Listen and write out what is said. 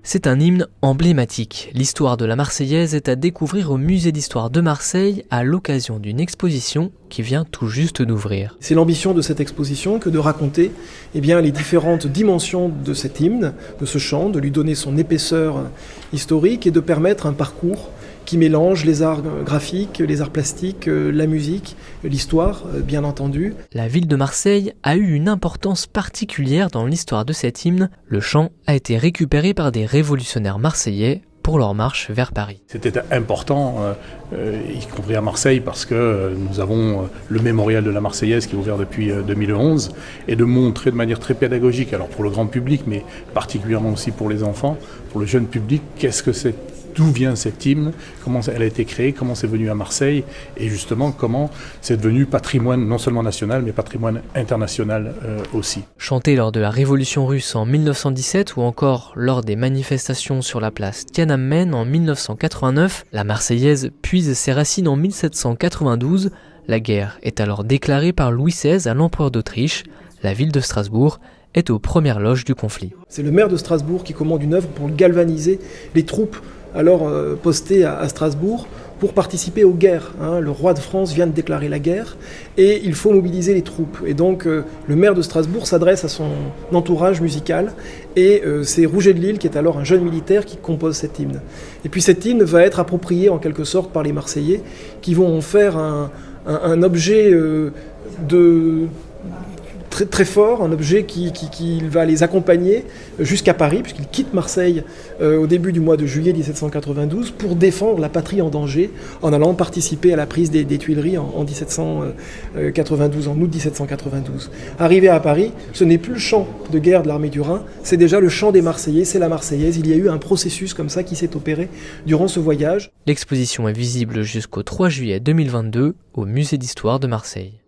C'est un hymne emblématique. L'histoire de la Marseillaise est à découvrir au Musée d'Histoire de Marseille à l'occasion d'une exposition qui vient tout juste d'ouvrir. C'est l'ambition de cette exposition que de raconter les différentes dimensions de cet hymne, de ce chant, de lui donner son épaisseur historique et de permettre un parcours qui mélange les arts graphiques, les arts plastiques, la musique, l'histoire, bien entendu. La ville de Marseille a eu une importance particulière dans l'histoire de cet hymne. Le chant a été récupéré par des révolutionnaires marseillais pour leur marche vers Paris. C'était important, y compris à Marseille, parce que nous avons le mémorial de la Marseillaise qui est ouvert depuis 2011, et de montrer de manière très pédagogique, alors pour le grand public, mais particulièrement aussi pour les enfants, pour le jeune public, qu'est-ce que c'est, d'où vient cet hymne, comment elle a été créée, comment c'est venu à Marseille, et justement comment c'est devenu patrimoine non seulement national, mais patrimoine international aussi. Chanté lors de la Révolution russe en 1917 ou encore lors des manifestations sur la place Tiananmen en 1989, la Marseillaise puise ses racines en 1792. La guerre est alors déclarée par Louis XVI à l'empereur d'Autriche. La ville de Strasbourg est aux premières loges du conflit. C'est le maire de Strasbourg qui commande une œuvre pour galvaniser les troupes alors postées à Strasbourg pour participer aux guerres. Le roi de France vient de déclarer la guerre et il faut mobiliser les troupes. Et donc le maire de Strasbourg s'adresse à son entourage musical et c'est Rouget de Lisle, qui est alors un jeune militaire, qui compose cet hymne. Et puis cet hymne va être approprié en quelque sorte par les Marseillais qui vont en faire un objet très, très fort, un objet qui va les accompagner jusqu'à Paris, puisqu'ils quittent Marseille au début du mois de juillet 1792 pour défendre la patrie en danger, en allant participer à la prise des Tuileries en août 1792. Arrivé à Paris, ce n'est plus le chant de guerre de l'armée du Rhin, c'est déjà le chant des Marseillais, c'est la Marseillaise. Il y a eu un processus comme ça qui s'est opéré durant ce voyage. L'exposition est visible jusqu'au 3 juillet 2022 au Musée d'Histoire de Marseille.